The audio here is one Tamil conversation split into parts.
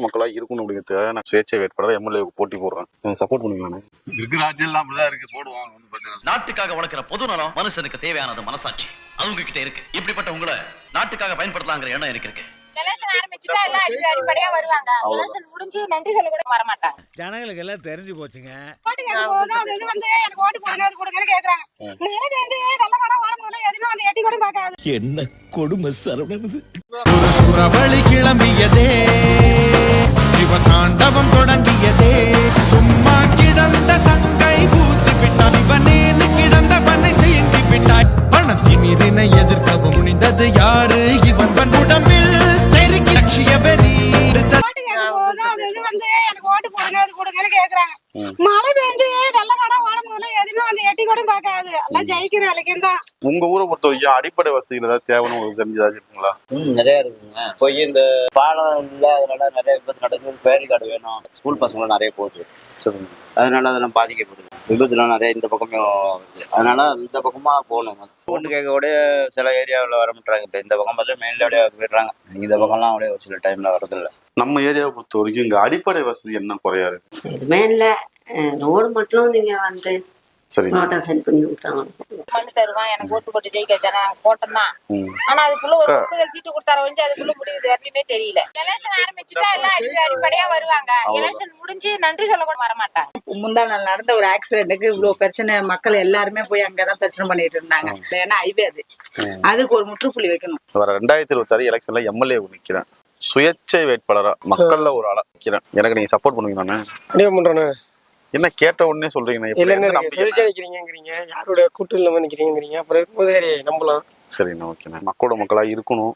மக்களா இருக்கணும் அப்படிங்கிறதுக்காக நான் சுயேட்சை வேட்பாளர் எம்எல்ஏவுக்கு போட்டி போடுறேன். சப்போர்ட் பண்ணுவீங்களா? இருக்கிற ஆட்சியெல்லாம் அப்படிதான் இருக்கு, போடுவாங்க. நாட்டுக்காக வளர்க்கிற பொது நலம் மனுஷனுக்கு தேவையானது மனசாட்சி. அது உங்ககிட்ட இருக்கு. இப்படிப்பட்ட உங்களை நாட்டுக்காக பயன்படுத்தலாங்கிற எண்ணம் எனக்கு இருக்கு. எலெக்ஷன் ஆரம்பிச்சுட்டா எல்லாம் அடிப்படையா வருவாங்க. எலெக்ஷன் முடிஞ்சு நன்றி சொல்ல கூட வர மாட்டாங்க. ஜனங்களுக்கு எல்லாம் தெரிஞ்சு போச்சுங்க. எனக்கு ஓட்டு கொடுங்க அது கொடுங்கன்னு கேக்குறாங்க. மழை பெஞ்சு நல்ல கடை ஓடும்போது எதுவுமே வந்து எட்டி கூட பார்க்காது. என்ன கொடுமை சரவணது. ஒரு சுரவழி கிளம்பியதே, சிவதாண்டவம் தொடங்கியதே, சும்மா கிடந்த சங்கை பூத்து விட்டாய், சிவனேன்னு கிடந்தவனை செய்தி விட்டாய். பணத்தின் இதனை எதிர்க்கவும் முடிந்தது யாரு? இவன் உடம்பில் தெருக்கி லட்சிய வெறி. எனக்கு ஓட்டு கொடுங்க அது கொடுங்கன்னு கேக்குறாங்க. மழை பெஞ்சு நல்ல கடை ஓடும்போது எதுவுமே வந்து எட்டி கூட பார்க்காது. எல்லாம் ஜெயிக்கிற வேலைக்கு தான். உங்க ஊரை பொறுத்த வரைக்கும் அடிப்படை வசதிகள் ஏதாவது தேவைன்னு உங்களுக்கு தெரிஞ்சதா இருக்குங்களா? நிறைய இருக்குங்க. போய் இந்த பாலம் இல்லை, அதனால நிறைய விபத்து நடக்குது. பேரிகார்டு வேணும். ஸ்கூல் பசங்களும் நிறைய போகுது, அதனால அதெல்லாம் பாதிக்கப்படுது. விபத்துலாம் நிறைய இந்த பக்கமே வருது. அதனால இந்த பக்கமா போகணும். ஓட்டு கேட்க கூட சில ஏரியாவில் வர மாட்டாங்க. இப்போ இந்த பக்கம் பார்த்து மெயின்ல அப்படியே போயிடுறாங்க. இந்த பக்கம்லாம் அப்படியே ஒரு சில டைம்ல வரதில்லை. நம்ம ஏரியாவை பொறுத்த வரைக்கும் இங்க அடிப்படை வசதி என்ன குறையா இருக்கு? எதுவுமே இல்லை. ரோடு மட்டும் நீங்க வந்து சரி செட் பண்ணி கொடுத்தாங்க. மண்ணு தருவான், எனக்கு ஓட்டு போட்டு ஜெயிக்க வச்சாங்க போட்டோம் தான். ஆனா அதுக்குள்ள ஒரு ஒப்புதல் சீட்டு கொடுத்தார வந்து அதுக்குள்ள முடியுது வரலையுமே தெரியல. எலெக்ஷன் ஆரம்பிச்சுட்டா எல்லாம் அடிப்படையா வருவாங்க. எலெக்ஷன் முடிஞ்சு நன்றி சொல்ல கூட வர மாட்டாங்க. முந்தா நாள் நடந்த ஒரு ஆக்சிடென்ட்டுக்கு இவ்வளவு பிரச்சனை, மக்கள் எல்லாருமே போய் அங்கதான் பிரச்சனை பண்ணிட்டு இருந்தாங்க. ஏன்னா ஹைவே அதுக்கு ஒரு முற்றுப்புள்ளி வைக்கணும். வர 2026 எலெக்ஷன்ல எம்எல்ஏ நிக்கிறேன், சுயேட்சை வேட்பாளரா மக்கள்ல ஒரு ஆளா நிக்கிறேன். எனக்கு நீங்க சப்போர்ட் பண்ணுவீங்கண்ணே? என்ன கேட்ட உடனே சொல்றீங்க? யாரோட கூட்டு இல்லாம நிக்கிறீங்க, அப்புறம் இருக்கும்போது நம்பலாம். சரிண்ணா, ஓகேண்ணா. மக்களோட மக்களா இருக்கணும்,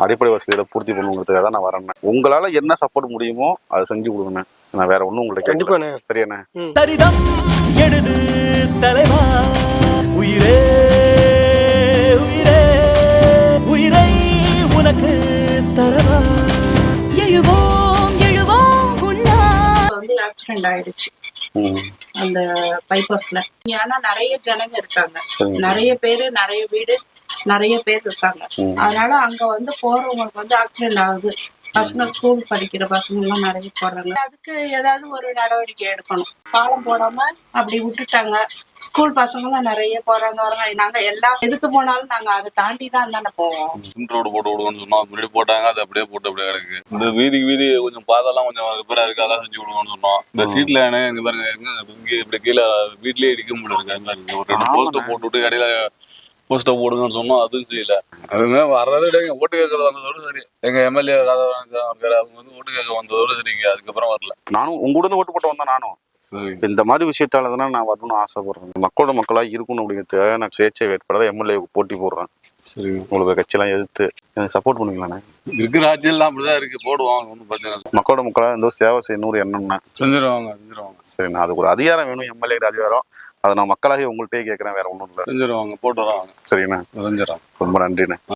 அடிப்படை வசதிகளை பூர்த்தி பண்ணுங்கிறதுக்காக தான் நான் வரேன். உங்களால என்ன சப்போர்ட் முடியுமோ அதை செஞ்சு கொடுங்கண்ணே. நான் வேற ஒண்ணும் உங்கள்ட்ட கண்டிப்பாண்ணே. சரியாண்ணே. சரிதம் எழுது தலைவா, உயிரே உயிரே உயிரை உனக்கு தரவா. எழுவோம் எழுவோம் வந்து ஆக்சிடென்ட் ஆயிடுச்சு அந்த பைபாஸ்ல. ஏன்னா நிறைய ஜனங்க இருக்காங்க, நிறைய பேரு, நிறைய வீடு, நிறைய பேர் இருக்காங்க. அதனால அங்க வந்து போறவங்களுக்கு வந்து ஆக்சிடென்ட் ஆகுது. பசங்க ஸ்கூல் படிக்கிற பசங்க எல்லாம் நிறைய போடுறாங்க. அதுக்கு ஏதாவது ஒரு நடவடிக்கை எடுக்கணும். பாலம் போடாம அப்படி விட்டுட்டாங்க. ஸ்கூல் பசங்க எல்லாம் நிறைய போறாங்க வராங்க. நாங்க எல்லா எதுக்கு போனாலும் நாங்க அதை தாண்டி தான் தானே போவோம். ரோடு போட்டு விடுவோம்னு சொன்னோம், முன்னாடி போட்டாங்க, அது அப்படியே போட்டு அப்படியே கிடக்கு. இந்த வீதிக்கு வீதி கொஞ்சம் பாதெல்லாம் கொஞ்சம் ரிப்பேரா இருக்கு, அதெல்லாம் செஞ்சு விடுவோம்னு சொன்னோம். இந்த சீட்ல இங்க பாருங்க, இங்க இப்படி கீழே வீட்லயே இடிக்க முடியாது இருக்கு. ஒரு 2 போஸ்ட் போட்டு விட்டு இடையில போஸ்ட்டை போடுங்கன்னு சொன்னோம், அதுவும் செய்யல. அதுமே வர்றது எங்க ஓட்டு கேட்கறது வந்ததோட சரி. எங்க எம்எல்ஏ அவங்க வந்து ஓட்டு கேட்க வந்ததோட சரிங்க, அதுக்கப்புறம் வரல. நானும் உங்க கூட ஓட்டு போட்டு வந்தேன். நானும் இந்த மாதிரி விஷயத்தால தானே நான் வரணும்னு ஆசைப்படுறேன். மக்களோட மக்களா இருக்கணும் அப்படிங்கிறதுக்காக நான் சுயேட்சை வேட்பாளர் எம்எல்ஏவுக்கு போட்டி போடுறேன். சரி, உங்களுக்கு கட்சியெல்லாம் எதிர்த்து எனக்கு சப்போர்ட் பண்ணுவீங்களாண்ணே? இருக்கிற ஆட்சியெல்லாம் அப்படிதான் இருக்கு, போடுவாங்க. ஒன்றும் பிரச்சனை இல்லை. மக்களோட மக்களா இந்த சேவை செய்யணும்னு எண்ணம்னா செஞ்சிருவாங்க. சரிண்ணா, அதுக்கு ஒரு அதிகாரம் வேணும், எம்எல்ஏ அதிகாரம். அதை நான் மக்களாகி உங்கள்கிட்டயே கேட்கறேன், வேற ஒன்றும் இல்லை. செஞ்சிருவாங்க, போட்டு வராங்க. சரிண்ணா, செஞ்சிடறாங்க. ரொம்ப நன்றிண்ணே.